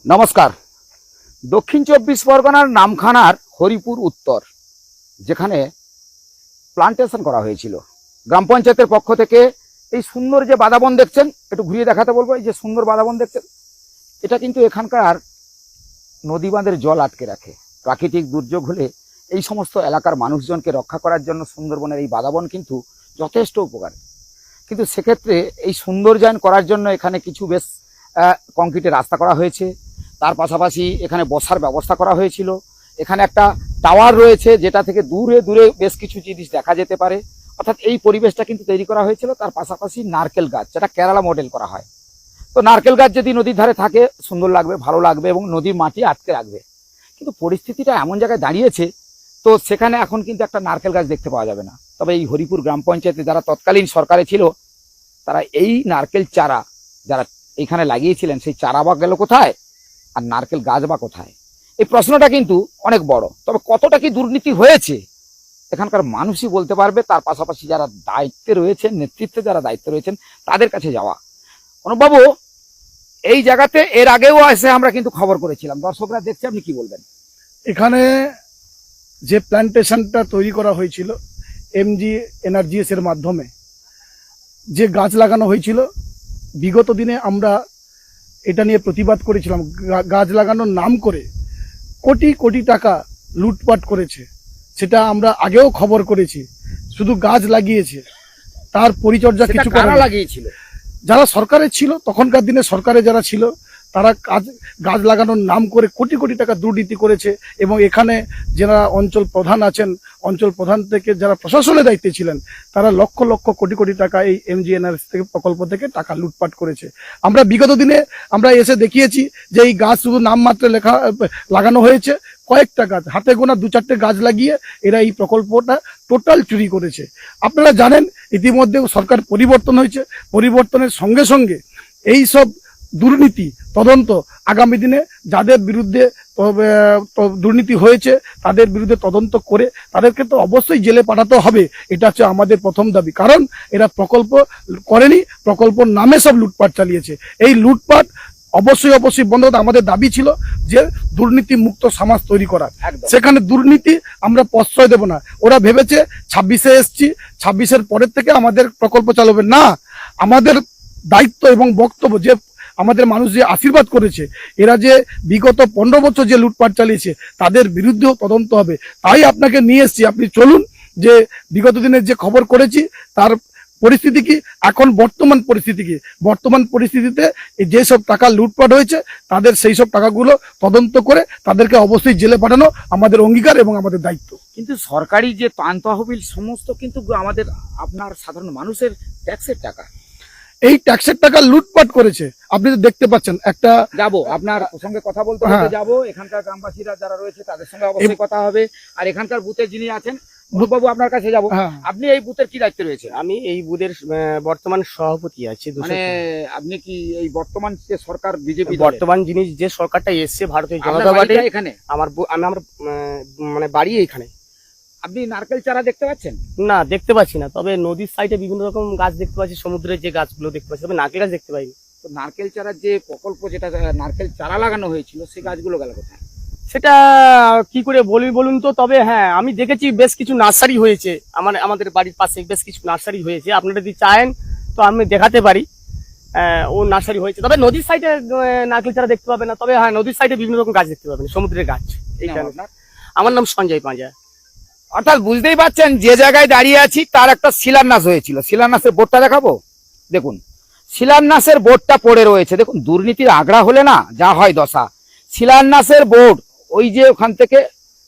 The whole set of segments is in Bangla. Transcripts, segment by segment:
নমস্কার। দক্ষিণ চব্বিশ পরগনার নামখানার হরিপুর উত্তর, যেখানে প্লান্টেশন করা হয়েছিল গ্রাম পঞ্চায়েতের পক্ষ থেকে, এই সুন্দর যে বাদাবন দেখছেন, একটু ঘুরিয়ে দেখাতে বলবো। এই যে সুন্দর বাদাবন দেখছেন, এটা কিন্তু এখানকার নদী বাঁধের জল আটকে রাখে। প্রাকৃতিক দুর্যোগ হলে এই সমস্ত এলাকার মানুষজনকে রক্ষা করার জন্য সুন্দরবনের এই বাদাবন কিন্তু যথেষ্ট উপকার। কিন্তু সেক্ষেত্রে এই সৌন্দর্যায়ন করার জন্য এখানে কিছু বেশ কংক্রিটের রাস্তা করা হয়েছে। তার পাশাপাশি এখানে বসার ব্যবস্থা করা হয়েছিল। এখানে একটা টাওয়ার রয়েছে, যেটা থেকে দূরে দূরে বেশ কিছু জিনিস দেখা যেতে পারে। অর্থাৎ এই পরিবেশটা কিন্তু তৈরি করা হয়েছিল। তার পাশাপাশি নারকেল গাছ, যেটা কেরালা মডেল করা হয়। তো নারকেল গাছ যদি নদীর ধারে থাকে সুন্দর লাগবে, ভালো লাগবে এবং নদীর মাটি আটকে রাখবে। কিন্তু পরিস্থিতিটা এমন জায়গায় দাঁড়িয়েছে, তো সেখানে এখন কিন্তু একটা নারকেল গাছ দেখতে পাওয়া যাবে না। তবে এই হরিপুর গ্রাম পঞ্চায়েতে যারা তৎকালীন সরকারে ছিল, তারা এই নারকেল চারা যারা এখানে লাগিয়েছিলেন, সেই চারা বা গেল কোথায়, আর নারকেল গাছ বা কোথায়? এই প্রশ্নটা কিন্তু অনেক বড়। তবে কতটা কি দুর্নীতি হয়েছে এখানকার মানুষই বলতে পারবে। তার পাশাপাশি যারা দায়িত্বে রয়েছেন, নেতৃত্বে যারা দায়িত্বে রয়েছেন, তাদের কাছে যাওয়া। অনুপবাবু, এই জায়গাতে এর আগেও এসে আমরা কিন্তু খবর করেছিলাম, দর্শকরা দেখছে, আপনি কি বলবেন? এখানে যে প্ল্যান্টেশনটা তৈরি করা হয়েছিল এমজি এনার্জিএস এর মাধ্যমে, যে গাছ লাগানো হয়েছিল, বিগত দিনে আমরা এটা নিয়ে প্রতিবাদ করেছিলাম। গাছ লাগানোর নাম করে কোটি কোটি টাকা লুটপাট করেছে, সেটা আমরা আগেও খবর করেছি। শুধু গাছ লাগিয়েছে, তার পরিচর্যা কিছু করা লাগিয়েছিল যারা সরকারে ছিল, তখনকার দিনে সরকারে যারা ছিল, তারা গাছ লাগানোর নাম করে কোটি কোটি টাকা দুর্নীতি করেছে। এবং এখানে যারা অঞ্চল প্রধান আছেন, অঞ্চল প্রধান থেকে যারা প্রশাসনের দায়িত্বে ছিলেন, তারা লক্ষ লক্ষ কোটি কোটি টাকা এই এমজিএনআরএস থেকে প্রকল্প থেকে টাকা লুটপাট করেছে। আমরা বিগত দিনে আমরা এসে দেখিয়েছি যে এই গাছ শুধু নামমাত্র লাগানো হয়েছে, কয়েকটা গাছ, হাতে গোনা 2-4টে গাছ লাগিয়ে এরা এই প্রকল্পটা টোটাল চুরি করেছে। আপনারা জানেন ইতিমধ্যে সরকার পরিবর্তন হয়েছে, পরিবর্তনের সঙ্গে সঙ্গে এই সব দুর্নীতি তদন্ত আগামী দিনে যাদের বিরুদ্ধে দুর্নীতি হয়েছে তাদের বিরুদ্ধে তদন্ত করে তাদেরকে তো অবশ্যই জেলে পাঠাতে হবে। এটা হচ্ছে আমাদের প্রথম দাবি। কারণ এরা প্রকল্প করেনি, প্রকল্পর নামে সব লুটপাট চালিয়েছে। এই লুটপাট অবশ্যই অবশ্যই বন্ধ হতে আমাদের দাবি ছিল যে দুর্নীতি মুক্ত সমাজ তৈরি করা। সেখানে দুর্নীতি আমরা প্রশ্রয় দেব না। ওরা ভেবেছে 26-এ এসছি, 26-এর পরের থেকে আমাদের প্রকল্প চালাবে না। আমাদের দায়িত্ব এবং বক্তব্য যে আমাদের মানুষ যে আশীর্বাদ করেছে, এরা যে বিগত 15 বছর যে লুটপাট চালিয়েছে, তাদের বিরুদ্ধেও তদন্ত হবে। তাই আপনাকে নিয়ে এসছি, আপনি চলুন যে বিগত দিনের যে খবর করেছি তার পরিস্থিতি কি, এখন বর্তমান পরিস্থিতি কি। বর্তমান পরিস্থিতিতে যেসব টাকা লুটপাট হয়েছে, তাদের সেই সব টাকাগুলো তদন্ত করে তাদেরকে অবশ্যই জেলে পাঠানো আমাদের অঙ্গীকার এবং আমাদের দায়িত্ব। কিন্তু সরকারি যে ত্রাণ তহবিল সমস্ত কিন্তু আমাদের আপনার সাধারণ মানুষের ট্যাক্সের টাকা, এই ট্যাক্সের টাকা লুটপাট করেছে। আপনি তো দেখতে পাচ্ছেন। একটা যাবো আপনার সঙ্গে কথা বলতে যাবো, এখানকার গ্রামবাসীরা যারা রয়েছে তাদের সঙ্গে অবশ্যই কথা হবে। আর এখানকার বুথের যিনি আছেন, বাবু আপনার কাছে যাবো। আপনি এই বুথের কি দায়িত্বে রয়েছে? আমি এই বুথের বর্তমান সভাপতি আছি। মানে আপনি কি এই বর্তমান যে সরকার বিজেপি, বর্তমান যিনি যে সরকারটা এসছে ভারতীয় জনতা পার্টি, এখানে আমার মানে বাড়ি এইখানে। আপনি নারকেল চারা দেখতে পাচ্ছেন? না, দেখতে পাচ্ছি না। তবে নদীর সাইডে বিভিন্ন রকম গাছ দেখতে পাচ্ছি, সমুদ্রের যে গাছগুলো দেখতে পাচ্ছি, তবে নারকেল গাছ দেখতে পাইনি। তো নারকেল চারার যে প্রকল্প, যেটা নারকেল চারা লাগানো হয়েছিল, সেই গাছগুলো গেল কোথায়? সেটা কি করে বলুন তো। তবে হ্যাঁ, আমি দেখেছি বেশ কিছু নার্সারি হয়েছে, আমাদের বাড়ির পাশে বেশ কিছু নার্সারি হয়েছে। আপনারা যদি চান তো আমি দেখাতে পারি, ও নার্সারি হয়েছে। তবে নদীর সাইডে নারকেল চারা দেখতে পাবেন না। তবে হ্যাঁ, নদীর সাইডে বিভিন্ন রকম গাছ দেখতে পাবেন, সমুদ্রের গাছ। আমার নাম সঞ্জয় পাঁজা। অর্থাৎ বুঝতেই পারছেন যে জায়গায় দাঁড়িয়ে আছি তার একটা শিলান্যাস হয়েছিল। শিলান্যাসের বোর্ডটা দেখাবো, দেখুন শিলান্যাসের বোর্ডটা পড়ে রয়েছে। দেখুন দুর্নীতির আগ্রা হলে না যা হয় দশা। শিলান্যাসের বোর্ড, ওই যে ওখান থেকে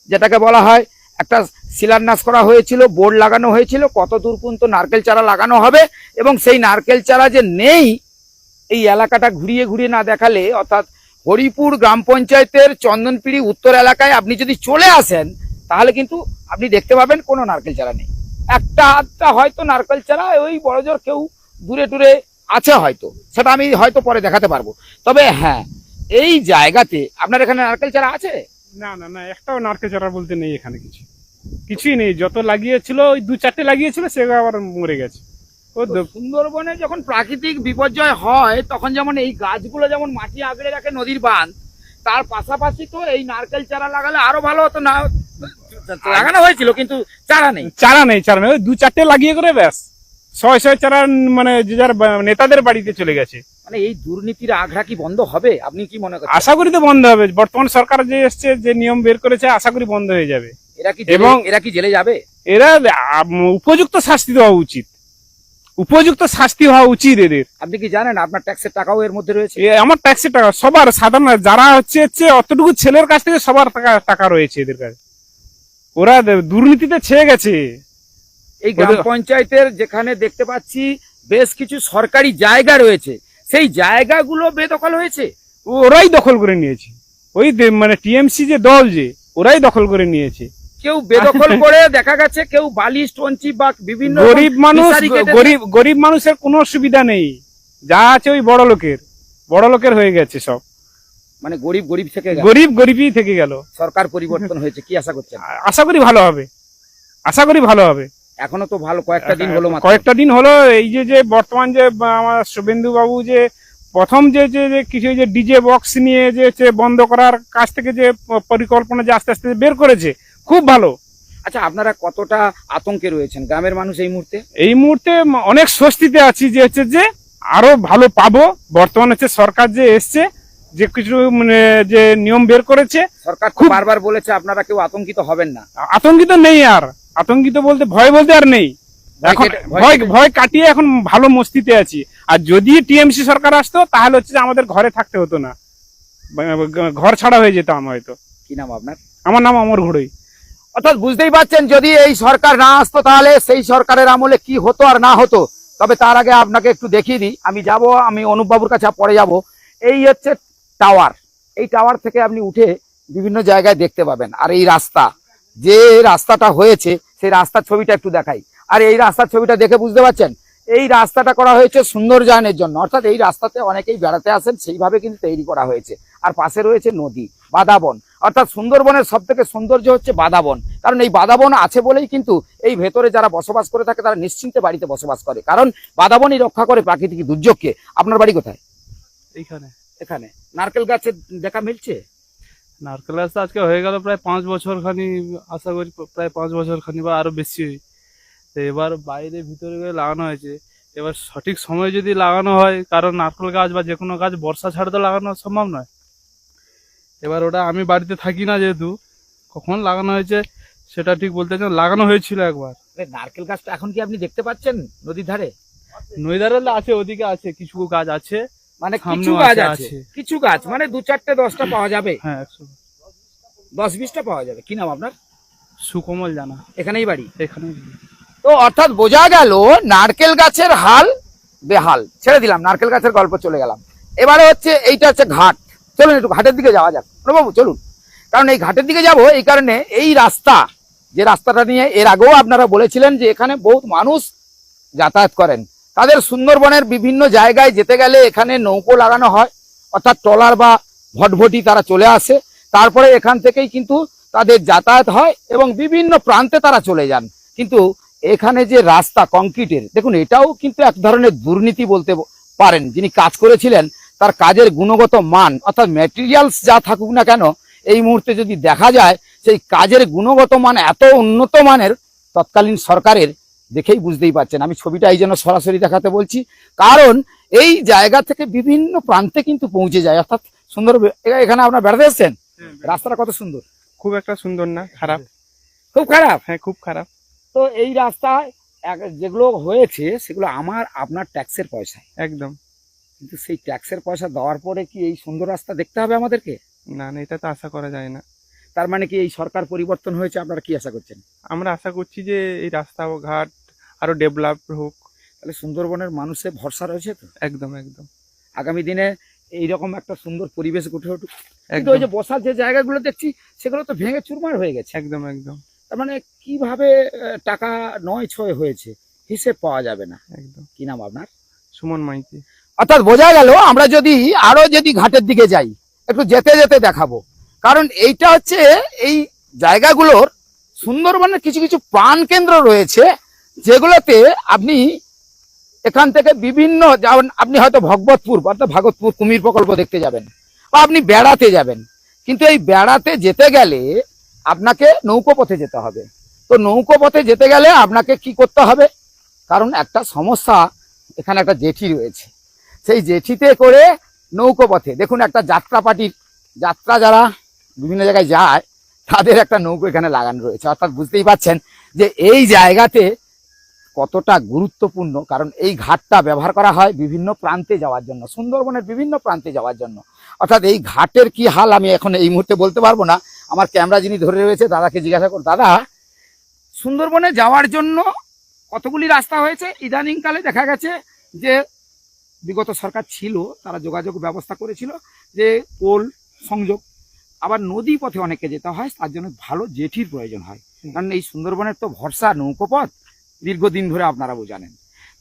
যেটাকে বলা হয় একটা শিলান্যাস করা হয়েছিল, বোর্ড লাগানো হয়েছিল কত দূর পর্যন্ত নারকেল চারা লাগানো হবে। এবং সেই নারকেল চারা যে নেই, এই এলাকাটা ঘুরিয়ে ঘুরিয়ে না দেখালে, অর্থাৎ হরিপুর গ্রাম পঞ্চায়েতের চন্দনপিড়ি উত্তর এলাকায় আপনি যদি চলে আসেন, তাহলে কিন্তু আপনি দেখতে পাবেন কোনো নারকেল চারা নেই। একটা আধটা হয়তো নারকেল চারা ওই বড়জোর কেউ দূরে দূরে আছে হয়তো, সেটা আমি হয়তো পরে দেখাতে পারবো। তবে হ্যাঁ, এই জায়গাতে আপনার এখানে নারকেল চারা আছে? না না না, একটাও নারকেল চারা বলতে নেই এখানে, কিছুই নেই। যত লাগিয়েছিল ওই 2-4টে লাগিয়েছিল, সেগুলো আবার মরে গেছে। সুন্দরবনে যখন প্রাকৃতিক বিপর্যয় হয়, তখন যেমন এই গাছগুলো যেমন মাটি আগড়ে রাখে নদীর বাঁধ, তার পাশাপাশি তো এই নারকেল চারা লাগালে আরো ভালো হতো না, লাগানো হয়েছিল কিন্তু চারা নেই। চারা নেই, ওই 2-4টে লাগিয়ে করে ব্যাস 100 চারা মানে যে যার নেতাদের বাড়িতে চলে গেছে। মানে এই দুর্নীতির আগ্রা কি বন্ধ হবে, আপনি কি মনে করেন? আশা করি তো বন্ধ হবে, বর্তমান সরকার যে এসছে, যে নিয়ম বের করেছে, আশা করি বন্ধ হয়ে যাবে। এরা কি জেলে যাবে? এরা উপযুক্ত শাস্তি দেওয়া উচিত, উপযুক্ত শাস্তি হওয়া উচিত এদের। আপনি কি জানেন আপনার ট্যাক্সের টাকাও এর মধ্যে রয়েছে? আমার ট্যাক্সের টাকা সবার, সাধারণ যারা হচ্ছে অতটুকু ছেলের কাছ থেকে সবার টাকা রয়েছে এদের কাছে। ওরা দুর্নীতিতে ছেয়ে গেছে। এই গ্রাম পঞ্চায়েতের যেখানে দেখতে পাচ্ছি বেশ কিছু সরকারি জায়গা রয়েছে, সেই জায়গাগুলো বেদখল হয়েছে। ওরাই দখল করে নিয়েছে, ওই মানে টিএমসি যে দল, যে ওরাই দখল করে নিয়েছে। কেউ বেদখল করে দেখা গেছে, কেউ বালি স্টোনচি বা বিভিন্ন গরিব মানুষ, গরিব মানুষের কোনো সুবিধা নেই, যা আছে ওই বড় লোকের হয়ে গেছে সব। মানে গরিব থেকে গরিবই থেকে গেল। সরকার পরিবর্তন হয়েছে, কি আশা করছেন? আশা করি ভালো হবে। এখনো তো ভালো কয়েকটা দিন হলো এই যে বর্তমান যে আমার শুভেন্দু বাবু যে প্রথম যে কিছু যে ডিজে বক্স নিয়ে যে বন্ধ করার কাছ থেকে যে পরিকল্পনা যে আস্তে আস্তে বের করেছে, খুব ভালো। আচ্ছা, আপনারা কতটা আতঙ্কে রয়েছেন গ্রামের মানুষ এই মুহূর্তে? এই মুহূর্তে অনেক স্বস্তিতে আছি যে আরো ভালো পাবো। বর্তমান সরকার যে এসছে, যে কিছু মানে যে নিয়ম বের করেছে, সরকার খুব বারবার বলেছে আপনারা কেউ আতঙ্কিত হবেন না। আতঙ্কিত নেই, আর আতঙ্কিত বলতে ভয় বলতে আর নেই। এখন ভয় কাটিয়ে এখন ভালো মস্তিতে আছি। আর যদি টিএমসি সরকার আসতো তাহলে যে আমাদের ঘরে থাকতে হতো না, ঘর ছাড়া হয়ে যেতাম হয়তো। কি নাম আপনার? আমার নাম অমর ঘোড়ই। অর্থাৎ বুঝতেই পারছেন, যদি এই সরকার না আসতো তাহলে সেই সরকারের আমলে কি হতো আর না হতো। তবে তার আগে আপনাকে একটু দেখিয়ে দিই, আমি অনুপ বাবুর কাছে পরে যাব। এই হচ্ছে টাওয়ার, এই টাওয়ার থেকে আপনি উঠে বিভিন্ন জায়গায় দেখতে পাবেন। আর এই রাস্তা, যে রাস্তাটা হয়েছে সেই রাস্তার ছবিটা একটু দেখাই। আর এই রাস্তার ছবিটা দেখে বুঝতে পারছেন, এই রাস্তাটা করা হয়েছে সৌন্দর্যায়নের জন্য, অর্থাৎ এই রাস্তাতে অনেকেই বেড়াতে আসেন, সেইভাবে কিন্তু তৈরি করা হয়েছে। আর পাশে রয়েছে নদী, বাদাবন, অর্থাৎ সুন্দরবনের সব থেকে সৌন্দর্য হচ্ছে বাদাবন। কারণ এই বাদাবন আছে বলেই কিন্তু এই ভেতরে যারা বসবাস করে থাকে তারা নিশ্চিন্তে বাড়িতে বসবাস করে, কারণ বাদাবনই রক্ষা করে প্রাকৃতিক দুর্যোগকে। আপনার বাড়ি কোথায়? এখানে নারকেল গাছের দেখা মিলছে? নারকেল গাছ আজকে হয়ে গেল প্রায় 5 বছর খানি, আশা করি প্রায় 5 বছর খানি বা আরো বেশি। তো এবার বাইরে ভিতরে লাগানো হয়েছে, এবার সঠিক সময় যদি লাগানো হয়, কারণ নারকেল গাছ বা যে কোনো গাছ বর্ষা ছাড়া তো লাগানো সম্ভব নয়। এবার ওটা আমি বাড়িতে থাকি না, যেহেতু কখন লাগানো হয়েছে সেটা ঠিক বলতে চাই। লাগানো হয়েছিল একবার। নারকেল গাছটা এখন কি আপনি দেখতে পাচ্ছেন নদীর ধারে? নদীর ধারে আছে, ওদিকে আছে কিছু গাছ আছে, মানে কিছু গাছ আছে, কিছু গাছ মানে 2-4-10টা পাওয়া যাবে। হ্যাঁ, 10-20টা পাওয়া যাবে। কি নাম আপনার? সুকমল জানা। এখানেই বাড়ি? এখানেই। তো অর্থাৎ বোঝা গেল নারকেল গাছের হাল বেহাল। ছেড়ে দিলাম, নারকেল গাছের গল্প চলে গেলাম। এবারে হচ্ছে এইটা হচ্ছে ঘাট। চলুন একটু ঘাটের দিকে যাওয়া যাক বাবু, চলুন। কারণ এই ঘাটের দিকে যাব এই কারণে, এই রাস্তা, যে রাস্তাটা নিয়ে এর আগেও আপনারা বলেছিলেন যে এখানে বহুত মানুষ যাতায়াত করেন, তাদের সুন্দরবনের বিভিন্ন জায়গায় যেতে গেলে এখানে নৌকো লাগানো হয়, অর্থাৎ ট্রলার বা ভটভটি তারা চলে আসে, তারপরে এখান থেকেই কিন্তু তাদের যাতায়াত হয় এবং বিভিন্ন প্রান্তে তারা চলে যান। কিন্তু এখানে যে রাস্তা কংক্রিটের, দেখুন এটাও কিন্তু এক ধরনের দুর্নীতি বলতে পারেন। যিনি কাজ করেছিলেন তার কাজের গুণগত মান, অর্থাৎ ম্যাটেরিয়ালস যা থাকুক না কেন, এই মুহূর্তে যদি দেখা যায় সেই কাজের গুণগত মান এত উন্নত মানের তৎকালীন সরকারের, দেখেই বুঝতেই পারছেন। আমি ছবিটা এই জন্য সরাসরি দেখাতে বলছি, কারণ এই জায়গা থেকে বিভিন্ন প্রান্তে কিন্তু পৌঁছে যায়। অর্থাৎ সুন্দর, এখানে আপনার বেড়াতে এসছেন, রাস্তাটা কত সুন্দর। খুব একটা সুন্দর না, খারাপ, খুব খারাপ। হ্যাঁ খুব খারাপ। তো এই রাস্তায় যেগুলো হয়েছে সেগুলো আপনার ট্যাক্সের পয়সায়, একদম। কিন্তু সেই ট্যাক্সের পয়সা দেওয়ার পরে কি এই সুন্দর রাস্তা দেখতে হবে আমাদেরকে? না, এটা তো আশা করা যায় না। তার মানে কি এই সরকার পরিবর্তন হয়েছে, আপনারা কি আশা করছেন? আমরা আশা করছি যে এই রাস্তা ও ঘাট আরো ডেভেলপ হোক। তাহলে সুন্দরবনের মানুষের ভরসা রয়েছে তো? একদম একদম। আগামী দিনে এইরকম একটা সুন্দর পরিবেশ গঠে উঠুক। কিন্তু ওই যে বসার যে জায়গাগুলো দেখছি সেগুলো তো ভেঙে চুরমার হয়ে গেছে। একদম একদম। তার মানে কিভাবে টাকা 9-6 হয়েছে হিসেব পাওয়া যাবে না। একদম। কি নাম আপনার? সুমন মাইতি। অর্থাৎ বোঝা গেল, আমরা যদি আরো ঘাটের দিকে যাই, একটু যেতে যেতে দেখাবো। কারণ এইটা হচ্ছে এই জায়গাগুলোর সুন্দরবনের কিছু কিছু প্রাণ কেন্দ্র রয়েছে, যেগুলোতে আপনি এখান থেকে বিভিন্ন, যেমন আপনি হয়তো ভগবতপুর অর্থাৎ ভাগবতপুর কুমির প্রকল্প দেখতে যাবেন, বা আপনি বেড়াতে যাবেন, কিন্তু এই বেড়াতে যেতে গেলে আপনাকে নৌকো পথে যেতে হবে। তো নৌকো পথে যেতে গেলে আপনাকে কি করতে হবে, কারণ একটা সমস্যা, এখানে একটা জেটি রয়েছে, সেই জেটিতে করে নৌকো পথে দেখুন একটা যাত্রা পার্টির যাত্রা যারা বিভিন্ন জায়গায় যায় তাদের একটা নৌকো এখানে লাগানো রয়েছে। অর্থাৎ বুঝতেই পাচ্ছেন যে এই জায়গাতে কতটা গুরুত্বপূর্ণ, কারণ এই ঘাটটা ব্যবহার করা হয় বিভিন্ন প্রান্তে যাওয়ার জন্য, সুন্দরবনের বিভিন্ন প্রান্তে যাওয়ার জন্য। অর্থাৎ এই ঘাটের কি হাল আমি এখন এই মুহূর্তে বলতে পারবো না, আমার ক্যামেরা যিনি ধরে রয়েছে দাদাকে জিজ্ঞাসা করুন। দাদা, সুন্দরবনে যাওয়ার জন্য কতগুলি রাস্তা হয়েছে? ইদানিংকালে দেখা গেছে যে বিগত সরকার ছিল তারা যোগাযোগ ব্যবস্থা করেছিল যে পোল সংযোগ, আবার নদী পথে অনেকে যেতে হয়, তার জন্য ভালো জেটির প্রয়োজন হয়, কারণ এই সুন্দরবনের তো ভরসা নৌকোপথ, দীর্ঘদিন ধরে আপনারা জানেন।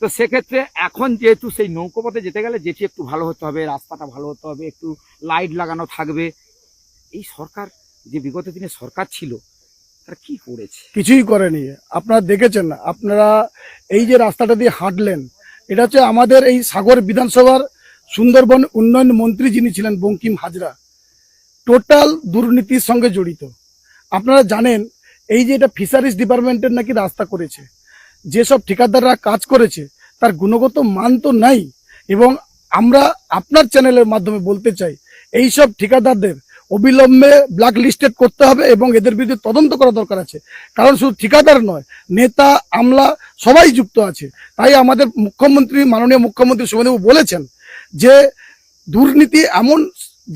তো সেক্ষেত্রে এখন যেহেতু সেই নৌকোপথে যেতে গেলে জেটি একটু ভালো হতে হবে, রাস্তাটা ভালো হতে হবে, একটু লাইট লাগানো থাকবে। এই সরকার যে বিগত দিনে সরকার ছিল তারা কি করেছে? কিছুই করেনি। আপনারা দেখেছেন, আপনারা এই যে রাস্তাটা দিয়ে হাঁটলেন, এটা হচ্ছে আমাদের এই সাগর বিধানসভার সুন্দরবন উন্নয়ন মন্ত্রী যিনি ছিলেন বঙ্কিম হাজরা, টোটাল দুর্নীতির সঙ্গে জড়িত। আপনারা জানেন এই যে এটা ফিশারিজ ডিপার্টমেন্টের নাকি রাস্তা করেছে, যেসব ঠিকাদাররা কাজ করেছে তার গুণগত মান তো নাই। এবং আমরা আপনার চ্যানেলের মাধ্যমে বলতে চাই এই সব ঠিকাদারদের অবিলম্বে ব্ল্যাক লিস্টেড করতে হবে এবং এদের বিরুদ্ধে তদন্ত করা দরকার আছে। কারণ শুধু ঠিকাদার নয়, নেতা আমলা সবাই যুক্ত আছে। তাই আমাদের মুখ্যমন্ত্রী, মাননীয় মুখ্যমন্ত্রী শুভেন্দু বলেছেন যে দুর্নীতি এমন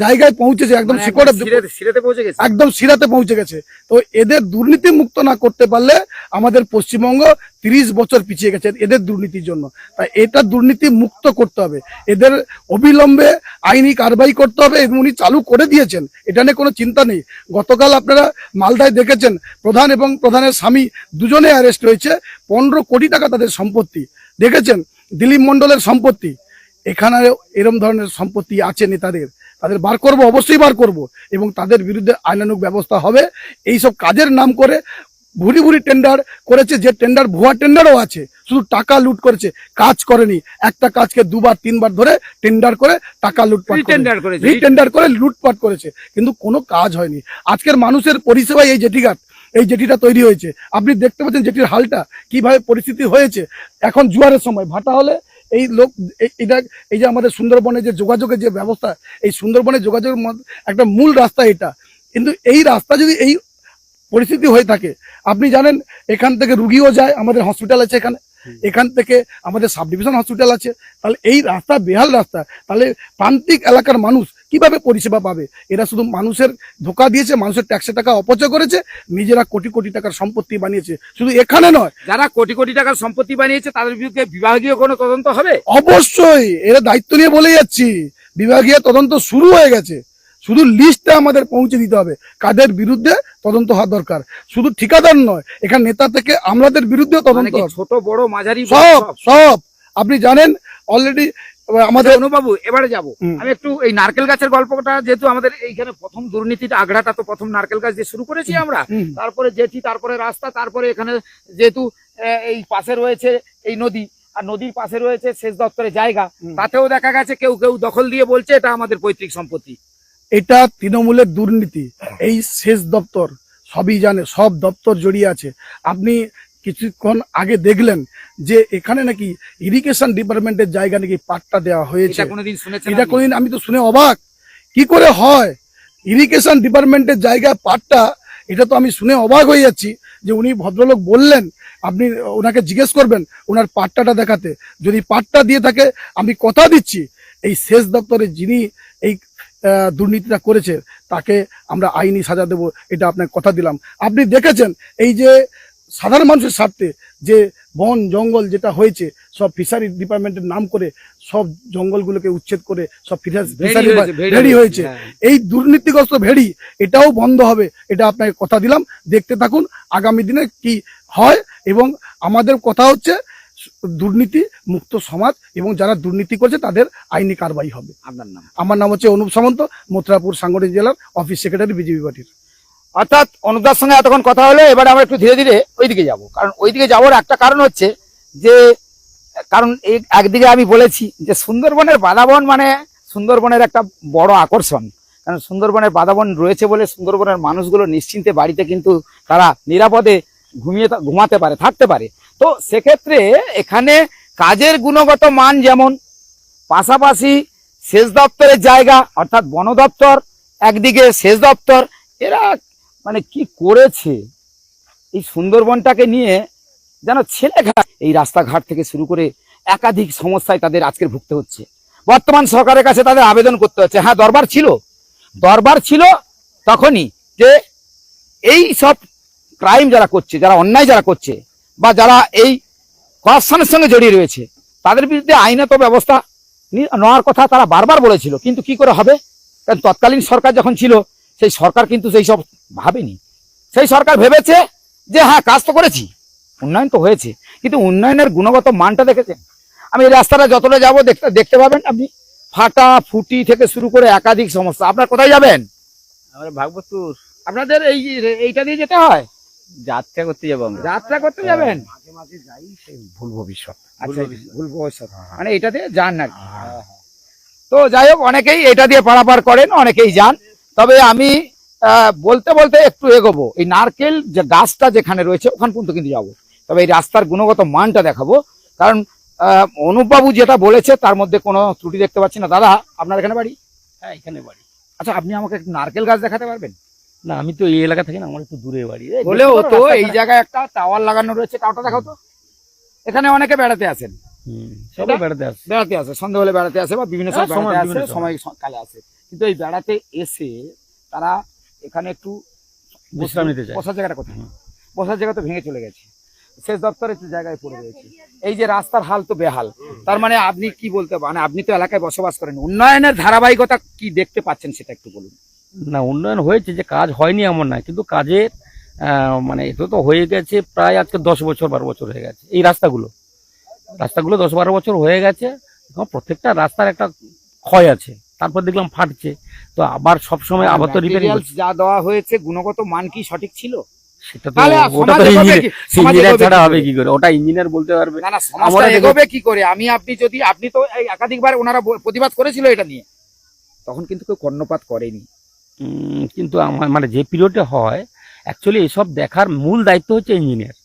জায়গায় পৌঁছেছে, একদম শিকড়ে সিরাতে পৌঁছে গেছে, একদম শিরাতে পৌঁছে গেছে। তো এদের দুর্নীতি মুক্ত না করতে পারলে আমাদের পশ্চিমবঙ্গ 30 বছর পিছিয়ে গেছে এদের দুর্নীতির জন্য। তাই এটা দুর্নীতি মুক্ত করতে হবে, এদের অবিলম্বে আইনি কারবাই করতে হবে এবং উনি চালু করে দিয়েছেন, এটা নিয়ে কোনো চিন্তা নেই। গতকাল আপনারা মালদায় দেখেছেন প্রধান এবং প্রধানের স্বামী দুজনে অ্যারেস্ট হয়েছে, 15 কোটি টাকা তাদের সম্পত্তি। দেখেছেন দিলীপ মণ্ডলের সম্পত্তি, এখানে এরম ধরনের সম্পত্তি আছে নেতাদের, তাদের বার করব, অবশ্যই বার করব এবং তাদের বিরুদ্ধে আইনানুগ ব্যবস্থা হবে। এই সব কাজের নাম করে ভুরি ভুরি টেন্ডার করেছে, যে টেন্ডার ভুয়া টেন্ডারও আছে, শুধু টাকা লুট করেছে, কাজ করেনি। একটা কাজকে 2বার 3বার ধরে টেন্ডার করে টাকা লুটপাট করে, রিটেন্ডার করে লুটপাট করেছে, কিন্তু কোনো কাজ হয়নি। আজকের মানুষের পরিষেবায় এই জেটিঘাট, এই জেটিটা তৈরি হয়েছে। আপনি দেখতে পাচ্ছেন জেটির হালটা কিভাবে পরিস্থিতি হয়েছে। এখন জোয়ারের সময় ভাটা হলে এই লোক এটা, এই যে আমাদের সুন্দরবনে যে যোগাযোগের যে ব্যবস্থা, এই সুন্দরবনের যোগাযোগের একটা মূল রাস্তা এটা, কিন্তু এই রাস্তা যদি এই পরিস্থিতি হয়ে থাকে, আপনি জানেন এখান থেকে রুগীও যায়, আমাদের হসপিটাল আছে এখানে, এখান থেকে আমাদের সাব ডিভিশন হসপিটাল আছে, তাহলে এই রাস্তা বেহাল রাস্তা, তাহলে প্রান্তিক এলাকার মানুষ কিভাবে পরিষেবা পাবে? এরা শুধু মানুষের ধোকা দিয়েছে, মানুষের ট্যাক্সের টাকা অপচয় করেছে, নিজেরা কোটি কোটি টাকার সম্পত্তি বানিয়েছে। শুধু এখানে নয়, যারা কোটি কোটি টাকার সম্পত্তি বানিয়েছে তাদের বিরুদ্ধে বিভাগীয় কোনো তদন্ত হবে? অবশ্যই, এরা দায়িত্ব নিয়ে বলে যাচ্ছি, বিভাগীয় তদন্ত শুরু হয়ে গেছে। শুধু লিস্টে আমাদের পৌঁছে দিতে হবে কাদের বিরুদ্ধে তদন্ত হওয়া দরকার। শুধু ঠিকাদার নয়, এখানে নেতা থেকে আমলাদের বিরুদ্ধেও তদন্ত হবে, ছোট বড় মাঝারি সব সব। আপনি জানেন অলরেডি আমাদের অনুবাবু, এবারে যাব আমি একটু এই নারকেল গাছের গল্পটা, যেহেতু আমাদের এইখানে প্রথম দুর্নীতিটা আগ্রাটা তো প্রথম নারকেল গাছ দিয়ে শুরু করেছি আমরা, তারপরে জেটি, তারপরে রাস্তা, তারপরে এখানে যেহেতু এই পাশে রয়েছে এই নদী, আর নদীর পাশে রয়েছে সেচ দপ্তরের জায়গা, তাতেও দেখা গেছে কেউ কেউ দখল দিয়ে বলছে এটা আমাদের পৈতৃক সম্পত্তি। এটা তৃণমূলের দুর্নীতি। এই সেচ দপ্তর সবই জানে, সব দপ্তর জড়িয়ে আছে। আপনি কিছুক্ষণ আগে দেখলেন যে এখানে নাকি ইরিগেশন ডিপার্টমেন্টের জায়গা নাকি পাট্টা দেওয়া হয়েছে। এটা কোনদিন আমি তো শুনে অবাক, কি করে হয় ইরিগেশন ডিপার্টমেন্টের জায়গায় পাট্টা? এটা তো আমি শুনে অবাক হয়ে যাচ্ছি যে উনি ভদ্রলোক বললেন, আপনি ওনাকে জিজ্ঞেস করবেন ওনার পাট্টাটা দেখাতে। যদি পাট্টা দিয়ে থাকে, আমি কথা দিচ্ছি এই সেচ দপ্তরে যিনি এই দুর্নীতিটা করেছে তাকে আমরা আইনি সাজা দেব, এটা আপনাকে কথা দিলাম। আপনি দেখেছেন এই যে সাধারণ মানুষের স্বার্থে যে বন জঙ্গল যেটা হয়েছে, সব ফিশারি ডিপার্টমেন্টের নাম করে সব জঙ্গলগুলোকে উচ্ছেদ করে সব ফিশারি ভেড়ি হয়েছে। এই দুর্নীতিগ্রস্ত ভেড়ি এটাও বন্ধ হবে, এটা আপনাকে কথা দিলাম। দেখতে থাকুন আগামী দিনে কি হয়। এবং আমাদের কথা হচ্ছে দুর্নীতি মুক্ত সমাজ, এবং যারা দুর্নীতি করছে তাদের আইনি কারবাই হবে। আপনার নাম? আমার নাম হচ্ছে অনুপ সামন্ত, মথুরাপুর সাংগঠনিক জেলার অফিস সেক্রেটারি বিজেপি পার্টির। অর্থাৎ অনুপদার সঙ্গে এতক্ষণ কথা হলো, এবার আমরা একটু ধীরে ধীরে ওইদিকে যাব। কারণ ওইদিকে যাওয়ার একটা কারণ হচ্ছে যে, কারণ এই একদিকে আমি বলেছি যে সুন্দরবনের বাদাবন মানে সুন্দরবনের একটা বড় আকর্ষণ, কারণ সুন্দরবনের বাদাবন রয়েছে বলে সুন্দরবনের মানুষগুলো নিশ্চিন্তে বাড়িতে কিন্তু তারা নিরাপদে ঘুমাতে পারে, থাকতে পারে। তো সেক্ষেত্রে এখানে কাজের গুণগত মান যেমন, পাশাপাশি সেচ দপ্তরের জায়গা অর্থাৎ বন দপ্তর একদিকে, সেচ দপ্তর, এরা মানে কি করেছে এই সুন্দরবনটাকে নিয়ে যেন ছেলেঘাট, এই রাস্তাঘাট থেকে শুরু করে একাধিক সমস্যায় তাদের আজকের ভুগতে হচ্ছে। বর্তমান সরকারের কাছে তাদের আবেদন করতে হচ্ছে। হ্যাঁ, দরবার ছিল তখনই যে এই সব ক্রাইম যারা করছে, যারা অন্যায় যারা করছে, বা যারা এই করাপশনের সঙ্গে জড়িয়ে রয়েছে, তাদের বিরুদ্ধে আইনত ব্যবস্থা নেওয়ার কথা তারা বারবার বলেছিল। কিন্তু কি করে হবে? কারণ তৎকালীন সরকার যখন ছিল সেই সরকার কিন্তু সেই সব ভাবেনি। সেই সরকার ভেবেছে যে হ্যাঁ, কাজ তো করেছি, উন্নয়ন তো হয়েছে, কিন্তু উন্নয়নের গুণগত মানটা দেখেছেন? আমি এই রাস্তাটা যতটা যাবো দেখতে পাবেন আপনি, ফাটা ফুটি থেকে শুরু করে একাধিক সমস্যা। আপনার কোথায় যাবেন? আমরা ভাগবতপুর আপনাদের এইটা দিয়ে যেতে হয়? যাত্রা করতে যাবো আমরা। যাত্রা করতে যাবেন? মাঝে মাঝে যাই, সেই ভুল ভবিষ্যৎ। আচ্ছা, ভুল ভবিষ্যৎ, মানে এটা দিয়ে যান না। তো যাই হোক, অনেকেই এটা দিয়ে পারাপার করেন, অনেকেই যান। তবে আমি বলতে বলতে একটু এগোবো, এই নারকেল যে গাছটা যেখানে রয়েছে ওখান পর্যন্ত কিন্তু যাবো। তবে এই রাস্তার গুণগত মানটা দেখাবো, কারণ অনুপবাবু যেটা বলেছে তার মধ্যে কোনো ত্রুটি দেখতে পাচ্ছি না। দাদা, আপনার এখানে বাড়ি? হ্যাঁ, এখানে বাড়ি। আচ্ছা, আপনি আমাকে একটু নারকেল গাছ দেখাতে পারবেন? না, আমি তো এই এলাকা থাকি না, আমার একটু দূরে বাড়ি। বলেও তো এই জায়গায় একটা টাওয়ার লাগানো রয়েছে, টাওয়ারটা দেখাও তো। এখানে অনেকে বেড়াতে আসেন, সবাই বেড়াতে আসে। সন্ধ্যা হলে বেড়াতে আসে, বা বিভিন্ন সময় হ্যাঁ, বেড়াতে আসে, বিভিন্ন সময় কালে আসে। কিন্তু এই বেড়াতে এসে তারা এখানে একটু বিশ্রাম নিতে চায়। বসার জায়গাটা কোথায়? বসার জায়গা তো ভেঙে চলে গেছে, সেচ দপ্তরের জায়গায় পড়ে রয়েছে। এই যে রাস্তার হাল তো বেহাল। তার মানে আপনি কি বলতে, মানে আপনি তো এলাকায় বসবাস করেন, উন্নয়নের ধারাবাহিকতা কি দেখতে পাচ্ছেন সেটা একটু বলুন। না, উন্নয়ন হয়েছে, যে কাজ হয়নি এমন না, কিন্তু কাজের মানে এটা তো হয়ে গেছে প্রায় আজকে 10-12 বছর হয়ে গেছে। এই রাস্তাগুলো 10-12 বছর হয়ে গেছে। এখন প্রত্যেকটা রাস্তার একটা ক্ষয় আছে, তারপর দেখলাম ফাটছে, তো আবার সবসময় আবার তো রিপেয়ারিং Materials যা দেওয়া হয়েছে গুণগত মান কি সঠিক ছিল? সেটা তো, তাহলে ওটা তো সমাজ এগোবে ইঞ্জিনিয়ার কি? সমাজ এগোবে ছাড়া কি হবে করে? কি করে? ওটা ইঞ্জিনিয়ার বলতে পারবে। না না, সমাজটা এগোবে কি করে? আপনি তো এই একাধিকবার ওনারা প্রতিবাদ করেছিল এটা নিয়ে, তখন কিন্তু কেউ কর্ণপাত করেনি। কিন্তু আমার মানে যে পিরিয়ডে হয়, অ্যাকচুয়ালি এসব দেখার মূল দায়িত্ব হচ্ছে ইঞ্জিনিয়ার।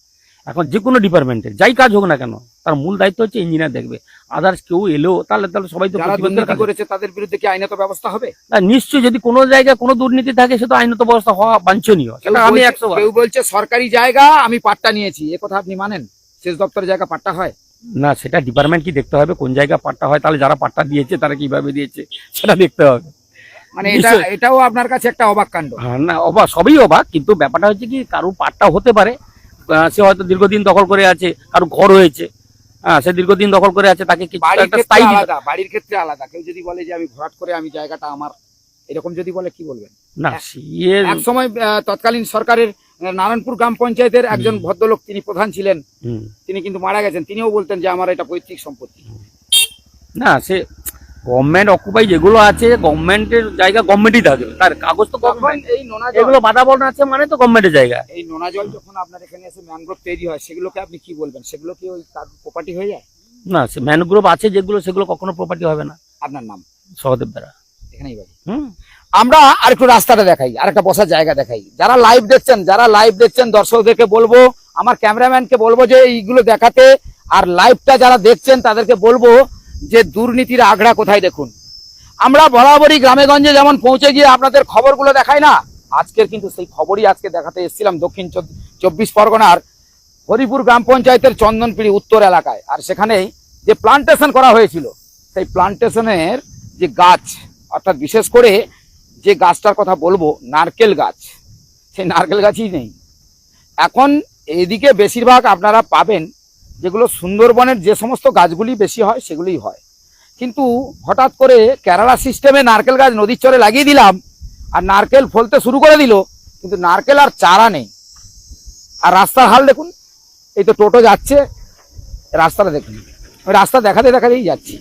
এখন যে কোনো ডিপার্টমেন্টের যাই কাজ হোক না কেন, তার মূল দায়িত্ব হচ্ছে ইঞ্জিনিয়ার দেখবে। আদার্স কেউ এলেও তাহলে সবাই তো যারা প্রতিবাদ দুর্নীতি করে। করেছে তাদের বিরুদ্ধে কি আইনত ব্যবস্থা হবে? না, নিশ্চয়ই যদি কোনো জায়গায় কোনো দুর্নীতি থাকে সে তো আইনত ব্যবস্থা হওয়া বাঞ্ছনীয়, সেটা আমি 100 বার। কেউ বলছে সরকারি জায়গা আমি পাট্টা নিয়েছি, এ কথা আপনি মানেন? সেচ দপ্তরের জায়গা পাট্টা হয় না, সেটা ডিপার্টমেন্ট কি দেখতে হবে কোন জায়গায় পাট্টা হয়, তাহলে যারা পাট্টা দিয়েছে তারা কিভাবে দিয়েছে সেটা দেখতে হবে। মানে নিশ্চয়ই। এটাও আপনার কাছে একটা অবাক কাণ্ড। হ্যাঁ, না অবাক, সবই অবাক, কিন্তু ব্যাপারটা হচ্ছে কি, কারো পাট্টা হতে পারে, সে হয়তো দীর্ঘদিন দখল করে আছে, কারো ঘর হয়েছে, হ্যাঁ, সে দীর্ঘদিন দখল করে আছে, তাকে কিছু বাড়ির একটা ক্ষেত্রে স্থায়ী আলাদা, বাড়ির ক্ষেত্রে আলাদা। কেউ যদি বলে যে আমি ভরাট করে আমি জায়গাটা আমার, এরকম যদি বলে কি বলবেন? না, সে এক সময় তৎকালীন সরকারের নারায়ণপুর গ্রাম পঞ্চায়েতের একজন ভদ্রলোক, তিনি প্রধান ছিলেন, তিনি কিন্তু মারা গেছেন, তিনিও বলতেন যে আমার এটা পৈতৃক সম্পত্তি। না, সে গভর্নমেন্ট অকুপাই যেগুলো আছে, গভর্নমেন্টের জায়গা গভর্নমেন্টই থাকবে, তার কাগজ তো তখন গভর্নমেন্ট। এই নোনা জল, এগুলো বাতাবরণ আছে মানে তো গভর্নমেন্টের জায়গা। এই নোনা জল যখন আপনার এখানে এসে ম্যানগ্রোভ তৈরি হয়, সেগুলোকে আপনি কি বলবেন? সেগুলো কি ওই তার প্রপার্টি হয়ে যায়? না, সে ম্যানগ্রোভ আছে যেগুলো, সেগুলো কখনো প্রপার্টি হবে না। আপনার নাম? সহদেব বেড়া। এখানেই বাড়ি। হুম। আমরা আর একটু রাস্তাটা দেখাই, আর একটা বসার জায়গা দেখাই। যারা লাইভ দেখছেন দর্শকদেরকে বলবো, আমার ক্যামেরাম্যানকে বলবো যে এইগুলো দেখাতে, আর লাইভটা যারা দেখছেন তাদেরকে বলবো যে দুর্নীতির আগ্রা কোথায় দেখুন। আমরা বরাবরই গ্রামে গঞ্জে যেমন পৌঁছে গিয়ে আপনাদের খবরগুলো দেখাই না, আজকের কিন্তু সেই খবরই আজকে দেখাতে এসেছিলাম দক্ষিণ 24 পরগনার হরিপুর গ্রাম পঞ্চায়েতের চন্দনপিড়ি উত্তর এলাকায়। আর সেখানেই যে প্লান্টেশন করা হয়েছিল, সেই প্লান্টেশনের যে গাছ, অর্থাৎ বিশেষ করে যে গাছটার কথা বলবো নারকেল গাছ, সেই নারকেল গাছই নেই এখন। এদিকে বেশিরভাগ আপনারা পাবেন যেগুলো সুন্দরবনের যে সমস্ত গাছগুলি বেশি হয় সেগুলিই হয়, কিন্তু হঠাৎ করে কেরালা সিস্টেমে নারকেল গাছ নদীর চরে লাগিয়ে দিলাম, আর নারকেল ফলতে শুরু করে দিল, কিন্তু নারকেল আর চারা নেই। আর রাস্তার হাল দেখুন, এই তো টোটো যাচ্ছে, রাস্তাটা দেখুন, ওই রাস্তা দেখাতেই যাচ্ছি।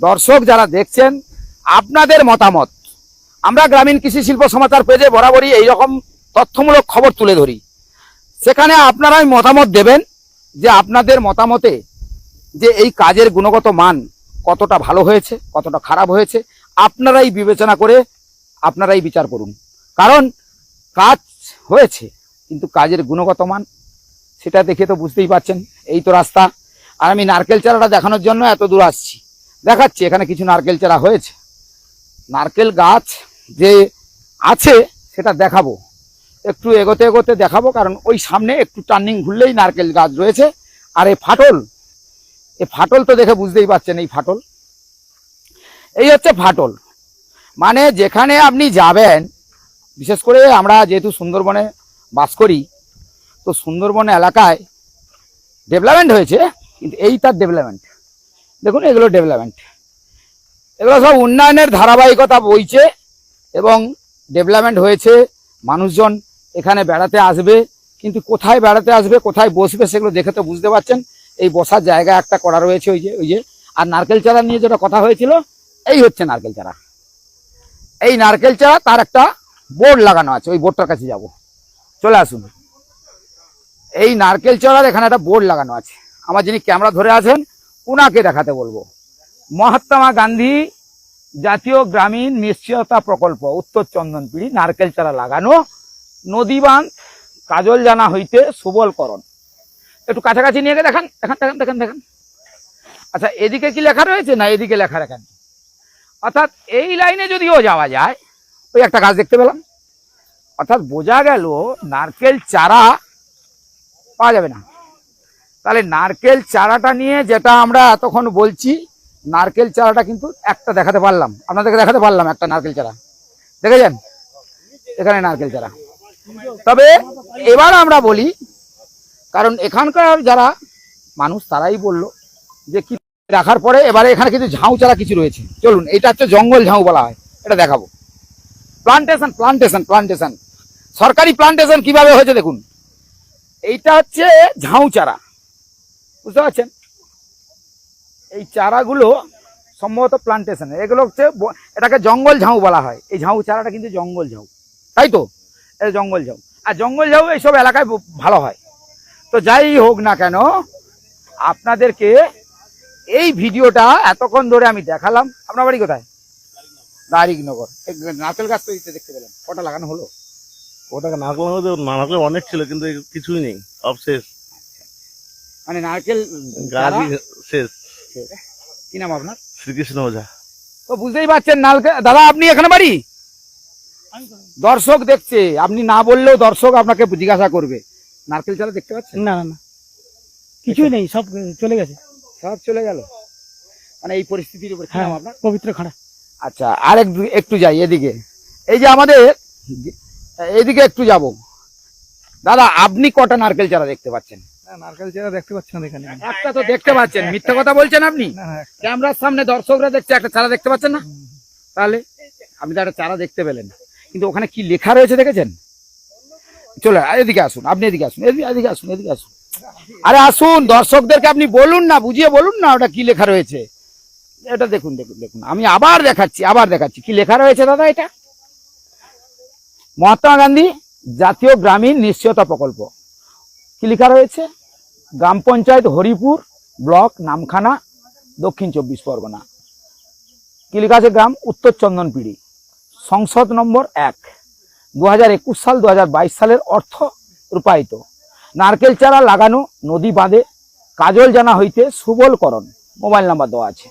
দর্শক যারা দেখছেন, আপনাদের মতামত, আমরা গ্রামীণ কৃষি শিল্প সমাচার পেজে বরাবরই এইরকম তথ্যমূলক খবর তুলে ধরি, সেখানে আপনারাই মতামত দেবেন যে আপনাদের মতামতে যে এই কাজের গুণগত মান কতটা ভালো হয়েছে, কতটা খারাপ হয়েছে, আপনারাই বিবেচনা করে আপনারাই বিচার করুন। কারণ কাজ হয়েছে, কিন্তু কাজের গুণগত মান সেটা দেখে তো বুঝতেই পারছেন। এই তো রাস্তা, আর আমি নারকেল চারাটা দেখানোর জন্য এত দূর আসছি। দেখাচ্ছি এখানে কিছু নারকেল চারা হয়েছে, নারকেল গাছ যে আছে সেটা দেখাবো, একটু এগোতে এগোতে দেখাবো। কারণ ওই সামনে একটু টার্নিং ঘুরলেই নারকেল গাছ রয়েছে। আর এই ফাটল তো দেখে বুঝতেই পারছেন, এই ফাটল, এই হচ্ছে ফাটল। মানে যেখানে আপনি যাবেন, বিশেষ করে আমরা যেহেতু সুন্দরবনে বাস করি, তো সুন্দরবন এলাকায় ডেভেলপমেন্ট হয়েছে, কিন্তু এই তার ডেভেলপমেন্ট দেখুন, এগুলো ডেভেলপমেন্ট, এগুলো সব উন্নয়নের ধারাবাহিকতা বইছে এবং ডেভেলপমেন্ট হয়েছে। মানুষজন এখানে বেড়াতে আসবে, কিন্তু কোথায় বেড়াতে আসবে, কোথায় বসবে, সেগুলো দেখে তো বুঝতে পারছেন। এই বসার জায়গা একটা করা রয়েছে, ওই যে। আর নারকেল চারা নিয়ে যেটা কথা হয়েছিল, এই হচ্ছে নারকেল চারা। এই নারকেল চারা তার একটা বোর্ড লাগানো আছে, ওই বোর্ডটার কাছে যাব, চলে আসুন। এই নারকেল চারার এখানে একটা বোর্ড লাগানো আছে। আমার যিনি ক্যামেরা ধরে আছেন উনাকে দেখাতে বলবো। মহাত্মা গান্ধী জাতীয় গ্রামীণ নিশ্চয়তা প্রকল্প, উত্তর চন্দনপিড়ি, নারকেল চারা লাগানো, নদী বাঁধ কাজল জানা হইতে সুবলকরণ। একটু কাছাকাছি নিয়ে গিয়ে দেখান, দেখান দেখান দেখান দেখান। আচ্ছা, এদিকে কি লেখা রয়েছে? না, এদিকে লেখা রাখেন। অর্থাৎ এই লাইনে যদিও যাওয়া যায়, ওই একটা গাছ দেখতে পেলাম। অর্থাৎ বোঝা গেল নারকেল চারা পাওয়া যাবে না। তাহলে নারকেল চারাটা নিয়ে যেটা আমরা এতক্ষণ বলছি, নারকেল চারাটা কিন্তু একটা দেখাতে পারলাম, আপনাদেরকে দেখাতে পারলাম একটা নারকেল চারা, দেখেছেন এখানে নারকেল চারা। তবে এবার আমরা বলি, কারণ এখানকার যারা মানুষ তারাই বললো যে কি রাখার পরে, এবারে এখানে কিন্তু ঝাউ চারা কিছু রয়েছে। চলুন, এটা হচ্ছে জঙ্গল ঝাউ বলা হয়, এটা দেখাবো। প্লান্টেশন প্লান্টেশন প্লান্টেশন সরকারি প্লান্টেশন কিভাবে হয়েছে দেখুন। এইটা হচ্ছে ঝাউ চারা, বুঝতে পারছেন? এই চারাগুলো সম্ভবত প্লান্টেশন, এগুলো হচ্ছে, এটাকে জঙ্গল ঝাউ বলা হয়। এই ঝাউ চারাটা কিন্তু জঙ্গল ঝাউ, তাই তো? এটা জঙ্গল ঝাউ, আর জঙ্গল ঝাউ এইসব এলাকায় ভালো হয়। তো যাই হোক না কেন, আপনাদেরকে এই ভিডিওটা এতক্ষণ ধরে আমি দেখালাম। আপনার বাড়ি কোথায়? দারিকনগর। নারকেল গাছ তো দেখতে পেলেন, কটা লাগানো হলো? ওটাকে নারকেল অনেক ছিল, কিন্তু কিছুই নেই, সব শেষ, মানে নারকেল গাছই শেষ। কি নাম আপনার? শ্রীকৃষ্ণ ওঝা। তো বুঝতেই পারছেন নারকেল। দাদা, আপনি এখানে বাড়ি? দর্শক দেখছে, আপনি না বললেও দর্শক আপনাকে জিজ্ঞাসা করবে। নারকেল চারা দেখতে পাচ্ছেন? না না না, কিছুই নেই, সব চলে গেছে, সব চলে গেল, মানে এই পরিস্থিতির উপর। কি নাম আপনার? পবিত্র খাড়া। আচ্ছা, আর একটু যাই এদিকে, এই যে আমাদের এদিকে একটু যাব। দাদা, আপনি কটা নারকেল চারা দেখতে পাচ্ছেন? নারকেল চারা দেখতে পাচ্ছেন এখানে? একটা তো দেখতে পাচ্ছেন, মিথ্যা কথা বলছেন আপনি। ক্যামেরার সামনে দর্শকরা দেখছে, একটা চারা দেখতে পাচ্ছেন না? তাহলে আপনি তো একটা চারা দেখতে পেলেন, কিন্তু ওখানে কি লেখা রয়েছে দেখেছেন? চলে এদিকে আসুন, আপনি এদিকে আসুন, এদিকে আসুন, এদিকে আসুন। আরে আসুন, দর্শকদেরকে আপনি বলুন না, বুঝিয়ে বলুন না ওটা কি লেখা রয়েছে। এটা দেখুন দেখুন দেখুন, আমি আবার দেখাচ্ছি কি লেখা রয়েছে দাদা। এটা মহাত্মা গান্ধী জাতীয় গ্রামীণ নিশ্চয়তা প্রকল্প। কি লেখা রয়েছে? গ্রাম পঞ্চায়েত হরিপুর, ব্লক নামখানা, দক্ষিণ 24 পরগনা। কি লেখা আছে? গ্রাম উত্তর চন্দনপিড়ি, সংসদ নম্বর 1, 2021 সাল 2022 সালের অর্থ রূপায়িত। নারকেল চারা লাগানো, নদী বাঁধে কাজল জানা হইতে সুবলকরণ, মোবাইল নাম্বার দেওয়া আছে।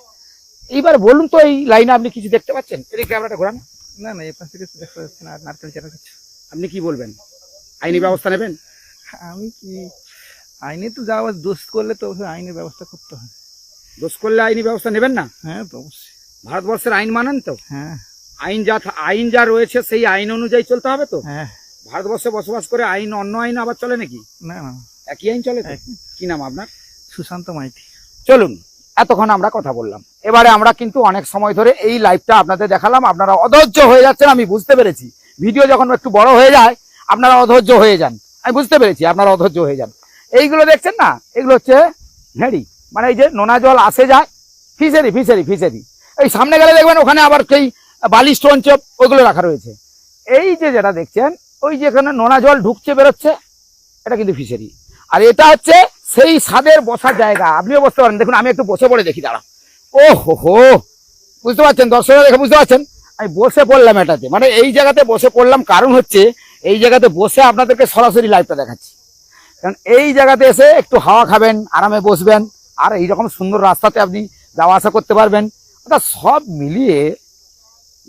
এইবার বলুন তো, এই লাইনে আপনি কিছু দেখতে পাচ্ছেন? এই ক্যামেরাটা ঘোরান। না না, এই পাশে কিছু দেখতে পাচ্ছি না, নারকেল চারা কিছু। আপনি কি বলবেন? আইনি ব্যবস্থা নেবেন? আমি কি আইনে তো যাওয়া, দোষ করলে তো আইনের ব্যবস্থা করতে হবে। দোষ করলে আইনি ব্যবস্থা নেবেন না? হ্যাঁ তো অবশ্যই। ভারতবর্ষের আইন মানেন তো? হ্যাঁ। আইন যা রয়েছে সেই আইন অনুযায়ী চলতে হবে তো। হ্যাঁ। ভারতবর্ষে বসবাস করে আইন অন্য আইন আবার চলে নাকি? না না, একই আইন চলে তো। কি নাম আপনার? সুশান্ত মাইতি। চলুন, এতক্ষণ আমরা কথা বললাম, এবারে আমরা কিন্তু অনেক সময় ধরে এই লাইভটা আপনাদের দেখালাম। আপনারা অধৈর্য হয়ে যাচ্ছেন, আমি বুঝতে পেরেছি। ভিডিও যখন একটু বড় হয়ে যায় আপনারা অধৈর্য হয়ে যান, আমি বুঝতে পেরেছি, আপনারা অধৈর্য হয়ে যান। এইগুলো দেখছেন না, এগুলো হচ্ছে হেঁড়ি, মানে এই যে নোনা জল আসে যায়, ফিশারি ফিশারি ফিশারি। এই সামনে গেলে দেখবেন ওখানে আবার সেই বালি স্টোন চপ ওইগুলো রাখা রয়েছে। এই যে যেটা দেখছেন, ওই যেখানে নোনা জল ঢুকছে বেরোচ্ছে, এটা কিন্তু ফিশারি। আর এটা হচ্ছে সেই স্বাদের বসার জায়গা। আপনিও বসতে পারেন, দেখুন আমি একটু বসে পড়ে দেখি, দাঁড়া। ও হো, বুঝতে পারছেন? দর্শকরা দেখে বুঝতে পারছেন? আমি বসে পড়লাম এটাতে, মানে এই জায়গাতে বসে পড়লাম কারণ হচ্ছে এই জায়গাতে বসে আপনাদেরকে সরাসরি লাইভটা দেখাচ্ছি। কারণ এই জায়গাতে এসে একটু হাওয়া খাবেন, আরামে বসবেন, আর এইরকম সুন্দর রাস্তাতে আপনি যাওয়া আসা করতে পারবেন। অর্থাৎ সব মিলিয়ে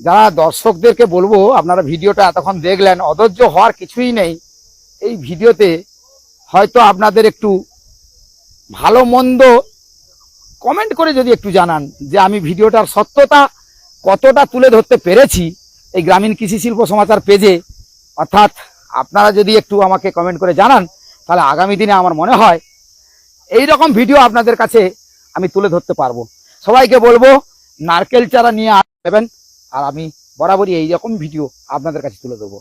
যারা দর্শকদেরকে বলবো, আপনারা ভিডিওটা এতক্ষণ দেখলেন, অধৈর্য হওয়ার কিছুই নেই। এই ভিডিওতে হয়তো আপনাদের একটু ভালো মন্দ কমেন্ট করে যদি একটু জানান যে আমি ভিডিওটার সত্যতা কতটা তুলে ধরতে পেরেছি এই গ্রামীণ কৃষি শিল্প সমাচার পেজে, অর্থাৎ আপনারা যদি একটু আমাকে কমেন্ট করে জানান, তাহলে আগামী দিনে আমার মনে হয় এই রকম ভিডিও আপনাদের কাছে আমি তুলে ধরতে পারবো। সবাইকে বলবো নারকেল চারা নিয়ে আসবেন, আর আমি বরাবরই এই রকম ভিডিও আপনাদের কাছে তুলে দেবো।